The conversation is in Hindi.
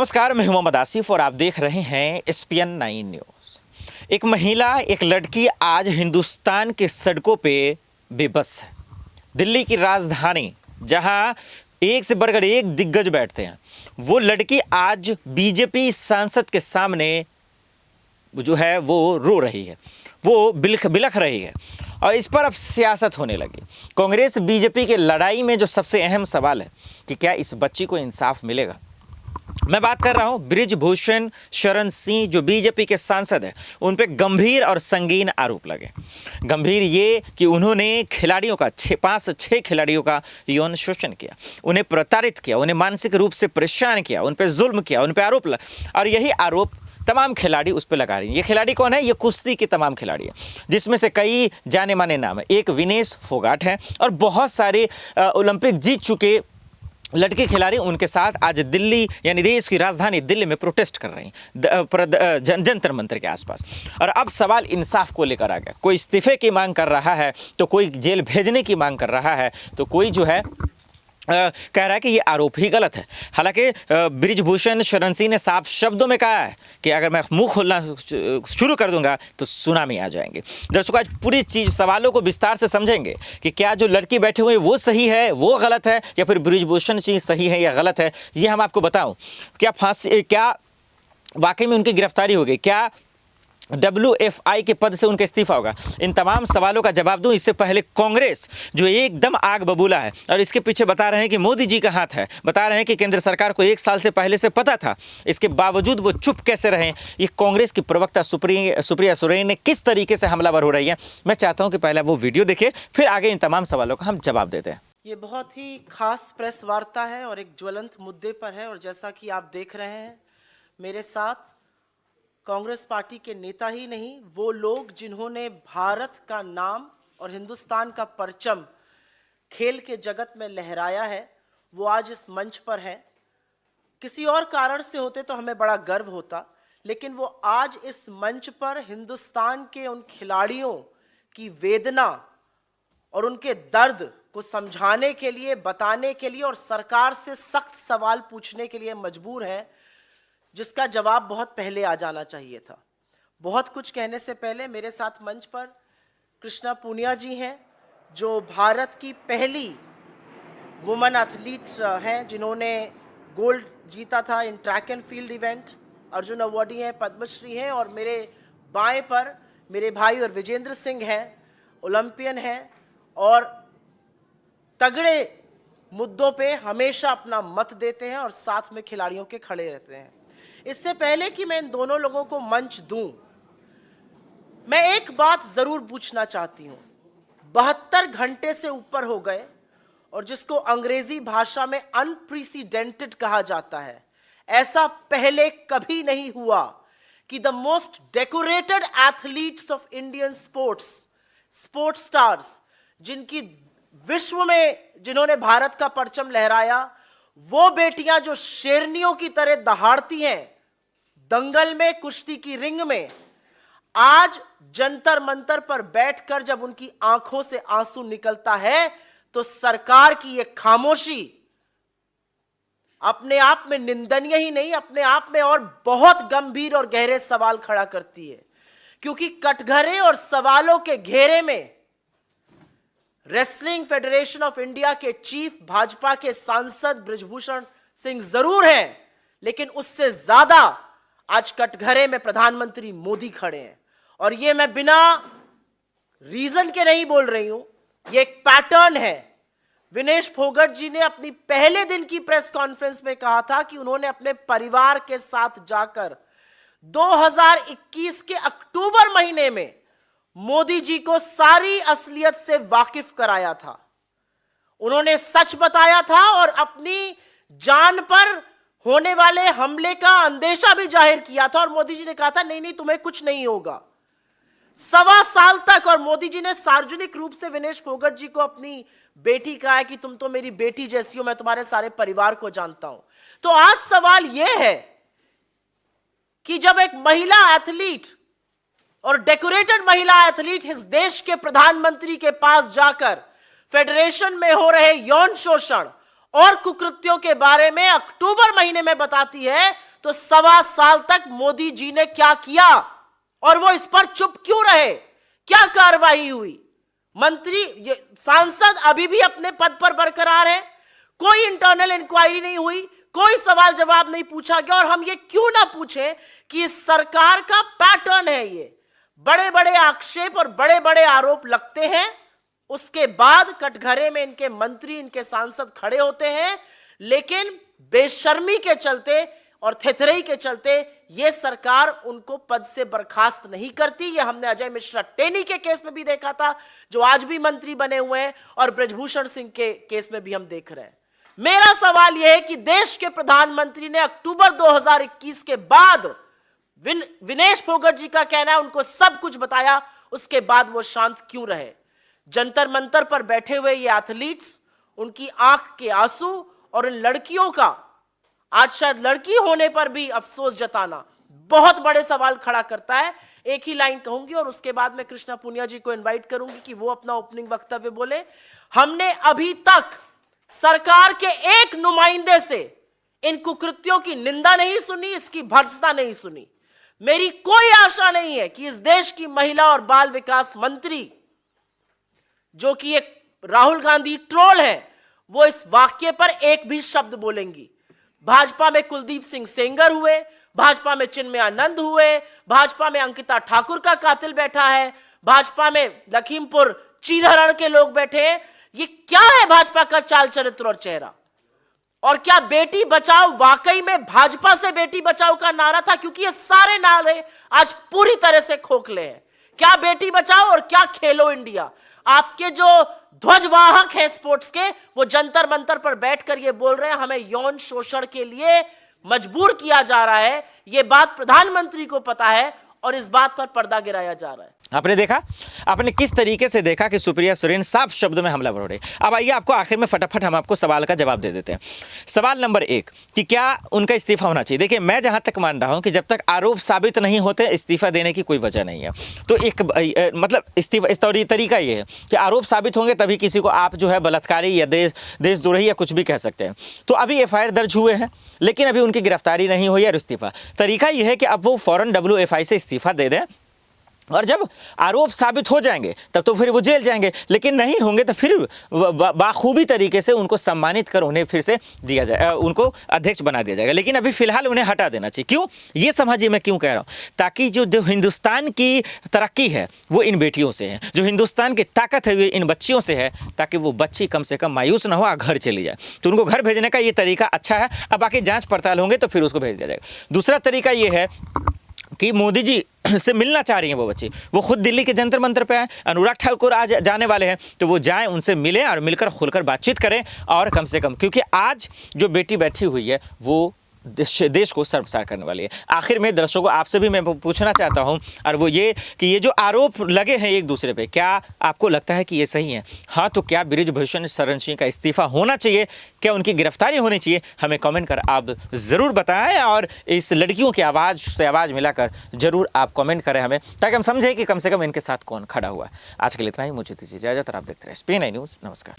नमस्कार, मैं हूं मोहम्मद आसिफ और आप देख रहे हैं SPN 9 न्यूज़। एक महिला, एक लड़की आज हिंदुस्तान के सड़कों पे बेबस है। दिल्ली की राजधानी, जहां एक से बढ़कर एक दिग्गज बैठते हैं, वो लड़की आज बीजेपी सांसद के सामने जो है वो रो रही है, वो बिलख रही है और इस पर अब सियासत होने लगी। कांग्रेस बीजेपी की लड़ाई में जो सबसे अहम सवाल है कि क्या इस बच्ची को इंसाफ मिलेगा। मैं बात कर रहा हूं बृजभूषण शरण सिंह, जो बीजेपी के सांसद हैं। उन पे गंभीर और संगीन आरोप लगे। गंभीर ये कि उन्होंने खिलाड़ियों का 5 से 6 खिलाड़ियों का यौन शोषण किया, उन्हें प्रताड़ित किया, उन्हें मानसिक रूप से परेशान किया, उन पर जुल्म किया, उन पर आरोप और यही आरोप तमाम खिलाड़ी उस पर लगा रही हैं। ये खिलाड़ी कौन है? ये कुश्ती के तमाम खिलाड़ी हैं, जिसमें से कई जाने माने नाम है। एक विनेश फोगाट है और बहुत सारे ओलंपिक जीत चुके लड़के खिलाड़ी उनके साथ आज दिल्ली यानी देश की राजधानी दिल्ली में प्रोटेस्ट कर रहे हैं जंतर मंतर के आसपास। और अब सवाल इंसाफ को लेकर आ गया। कोई इस्तीफे की मांग कर रहा है, तो कोई जेल भेजने की मांग कर रहा है, तो कोई जो है कह रहा है कि ये आरोप ही गलत है। हालांकि बृजभूषण शरण सिंह ने साफ शब्दों में कहा है कि अगर मैं मुंह खोलना शुरू कर दूंगा तो सुनामी आ जाएंगे। दर्शकों, आज पूरी चीज सवालों को विस्तार से समझेंगे कि क्या जो लड़की बैठे हुए वो सही है, वो गलत है, या फिर बृजभूषण सिंह सही है या गलत है, ये हम आपको बताऊं। क्या वाकई में उनकी गिरफ्तारी हो गई? क्या WFI के पद से उनका इस्तीफा होगा? इन तमाम सवालों का जवाब दूं इससे पहले कांग्रेस जो एकदम आग बबूला है और इसके पीछे बता रहे हैं कि मोदी जी का हाथ है, बता रहे हैं कि केंद्र सरकार को 1 साल से पहले से पता था, इसके बावजूद वो चुप कैसे रहे। ये कांग्रेस की प्रवक्ता सुप्रिया सुरे ने किस तरीके से हमलावर हो रही है, मैं चाहता हूं कि पहले वो वीडियो देखें, फिर आगे इन तमाम सवालों का हम जवाब देते हैं। ये बहुत ही खास प्रेस वार्ता है और एक ज्वलंत मुद्दे पर है। और जैसा कि आप देख रहे हैं, मेरे साथ कांग्रेस पार्टी के नेता ही नहीं, वो लोग जिन्होंने भारत का नाम और हिंदुस्तान का परचम खेल के जगत में लहराया है, वो आज इस मंच पर हैं। किसी और कारण से होते तो हमें बड़ा गर्व होता, लेकिन वो आज इस मंच पर हिंदुस्तान के उन खिलाड़ियों की वेदना और उनके दर्द को समझाने के लिए, बताने के लिए और सरकार से सख्त सवाल पूछने के लिए मजबूर हैं, जिसका जवाब बहुत पहले आ जाना चाहिए था। बहुत कुछ कहने से पहले मेरे साथ मंच पर कृष्णा पूनिया जी हैं, जो भारत की पहली वुमेन एथलीट हैं, जिन्होंने गोल्ड जीता था in track and field event, Arjun awardee हैं, पद्मश्री हैं। और मेरे बाएं पर मेरे भाई और विजेंद्र सिंह हैं, ओलंपियन हैं और तगड़े मुद्दों पे हमेशा अपना मत देते हैं और साथ में खिलाड़ियों के खड़े रहते हैं। इससे पहले कि मैं इन दोनों लोगों को मंच दूं, मैं एक बात जरूर पूछना चाहती हूं। 72 घंटे से ऊपर हो गए और जिसको अंग्रेजी भाषा में अनप्रेसिडेंटेड कहा जाता है, ऐसा पहले कभी नहीं हुआ कि the most decorated athletes of Indian sports stars, जिनकी विश्व में जिन्होंने भारत का परचम लहराया, वो बेटियां जो शेरनियों की तरह दहाड़ती हैं दंगल में, कुश्ती की रिंग में, आज जंतर मंतर पर बैठकर जब उनकी आंखों से आंसू निकलता है तो सरकार की यह खामोशी अपने आप में निंदनीय ही नहीं, अपने आप में और बहुत गंभीर और गहरे सवाल खड़ा करती है। क्योंकि कटघरे और सवालों के घेरे में रेसलिंग फेडरेशन ऑफ इंडिया के चीफ, भाजपा के सांसद बृजभूषण सिंह जरूर हैं, लेकिन उससे ज्यादा आज कटघरे में प्रधानमंत्री मोदी खड़े हैं। और ये मैं बिना रीजन के नहीं बोल रही हूं, ये एक पैटर्न है। विनेश फोगाट जी ने अपनी पहले दिन की प्रेस कॉन्फ्रेंस में कहा था कि उन्होंने अपने परिवार के साथ जाकर 2021 के अक्टूबर महीने में मोदी जी को सारी असलियत से वाकिफ कराया था। उन्होंने सच बताया था और अपनी जान पर होने वाले हमले का अंदेशा भी जाहिर किया था। और मोदी जी ने कहा था नहीं नहीं, तुम्हें कुछ नहीं होगा। 1.25 साल तक, और मोदी जी ने सार्वजनिक रूप से विनेश फोगाट जी को अपनी बेटी कहा है कि तुम तो मेरी बेटी जैसी हो, मैं तुम्हारे सारे परिवार को जानता हूं। तो आज सवाल यह है कि जब एक महिला एथलीट और डेकोरेटेड महिला एथलीट इस देश के प्रधानमंत्री के पास जाकर फेडरेशन में हो रहे यौन शोषण और कुकृत्यों के बारे में अक्टूबर महीने में बताती है, तो 1.25 साल तक मोदी जी ने क्या किया और वो इस पर चुप क्यों रहे? क्या कार्रवाई हुई? सांसद अभी भी अपने पद पर बरकरार है, कोई इंटरनल इंक्वायरी नहीं हुई, कोई सवाल जवाब नहीं पूछा गया। और हम ये क्यों ना पूछें कि इस सरकार का पैटर्न है ये, बड़े बड़े आक्षेप और बड़े बड़े आरोप लगते हैं, उसके बाद कटघरे में इनके मंत्री, इनके सांसद खड़े होते हैं, लेकिन बेशर्मी के चलते और थेथरई के चलते यह सरकार उनको पद से बर्खास्त नहीं करती। यह हमने अजय मिश्रा टेनी के केस में भी देखा था, जो आज भी मंत्री बने हुए हैं, और ब्रजभूषण सिंह के केस में भी हम देख रहे हैं। मेरा सवाल यह है कि देश के प्रधानमंत्री ने अक्टूबर 2021 के बाद, विनेश फोगट जी का कहना है उनको सब कुछ बताया, उसके बाद वो शांत क्यों रहे? जंतर मंतर पर बैठे हुए ये एथलीट्स, उनकी आंख के आंसू और इन लड़कियों का आज शायद लड़की होने पर भी अफसोस जताना बहुत बड़े सवाल खड़ा करता है। एक ही लाइन कहूंगी और उसके बाद मैं कृष्णा पुनिया जी को इनवाइट करूंगी कि वो अपना ओपनिंग वक्तव्य बोले। हमने अभी तक सरकार के एक नुमाइंदे से इन कुकृत्यों की निंदा नहीं सुनी, इसकी भर्त्सना नहीं सुनी। मेरी कोई आशा नहीं है कि इस देश की महिला और बाल विकास मंत्री, जो कि एक राहुल गांधी ट्रोल है, वो इस वाक्य पर एक भी शब्द बोलेंगी। भाजपा में कुलदीप सिंह सेंगर हुए, भाजपा में चिन्मय आनंद हुए, भाजपा में अंकिता ठाकुर का कातिल बैठा है, भाजपा में लखीमपुर चीरहरण के लोग बैठे हैं। ये क्या है भाजपा का चाल चरित्र और चेहरा? और क्या बेटी बचाओ वाकई में भाजपा से बेटी बचाओ का नारा था? क्योंकि ये सारे नारे आज पूरी तरह से खोखले हैं। क्या बेटी बचाओ और क्या खेलो इंडिया? आपके जो ध्वजवाहक हैं स्पोर्ट्स के, वो जंतर मंतर पर बैठकर ये बोल रहे हैं हमें यौन शोषण के लिए मजबूर किया जा रहा है। ये बात प्रधानमंत्री को पता है और इस बात पर पर्दा गिराया जा रहा है। आपने देखा, आपने किस तरीके से देखा कि सुप्रिया सुरेन साफ शब्द में हमलावर हो रही। अब आइए आपको आखिर में फटाफट हम आपको सवाल का जवाब दे देते हैं। सवाल नंबर 1 कि क्या उनका इस्तीफा होना चाहिए? देखिए, मैं जहां तक मान रहा हूं कि जब तक आरोप साबित नहीं होते इस्तीफा देने की कोई वजह नहीं है। तो एक मतलब इस्तीफा इस तरीका ये है कि आरोप साबित होंगे तभी किसी को आप जो है बलात्कारी या देशद्रोही या कुछ भी कह सकते हैं। तो अभी FIR दर्ज हुए हैं, लेकिन अभी उनकी गिरफ्तारी नहीं हुई है। इस्तीफा तरीका यह है कि अब वो फौरन WFI से इस्तीफा दे दें, और जब आरोप साबित हो जाएंगे तब तो फिर वो जेल जाएंगे, लेकिन नहीं होंगे तो फिर बाखूबी तरीके से उनको सम्मानित कर उन्हें फिर से दिया जाए, उनको अध्यक्ष बना दिया जाएगा। लेकिन अभी फिलहाल उन्हें हटा देना चाहिए। क्यों? ये समझिए मैं क्यों कह रहा हूँ, ताकि जो हिंदुस्तान की तरक्की है वो इन बेटियों से है, जो हिंदुस्तान की ताकत है वो इन बच्चियों से है, ताकि वो बच्ची कम से कम मायूस ना हो, घर चली जाए। तो उनको घर भेजने का ये तरीका अच्छा है। अब बाकी जाँच पड़ताल होंगे तो फिर उसको भेज दिया जाएगा। दूसरा तरीका ये है कि मोदी जी से मिलना चाह रही हैं वो बच्ची, वो खुद दिल्ली के जंतर मंतर पे आए, अनुराग ठाकुर आज जाने वाले हैं, तो वो जाएं, उनसे मिलें और मिलकर खुलकर बातचीत करें। और कम से कम, क्योंकि आज जो बेटी बैठी हुई है वो देश को सर्वसार करने वाली है। आखिर में दर्शकों आपसे भी मैं पूछना चाहता हूं, और वो ये कि ये जो आरोप लगे हैं एक दूसरे पे, क्या आपको लगता है कि ये सही है? हाँ, तो क्या ब्रिजभूषण शरण सिंह का इस्तीफा होना चाहिए? क्या उनकी गिरफ्तारी होनी चाहिए? हमें कमेंट कर आप ज़रूर बताएं, और इस लड़कियों की आवाज़ से आवाज़ मिलाकर ज़रूर आप कमेंट करें हमें, ताकि हम समझें कि कम से कम इनके साथ कौन खड़ा हुआ है। आज के लिए इतना ही, मुझे दीजिए इजाज़त और आप देखते रहे SPN9 न्यूज़। नमस्कार।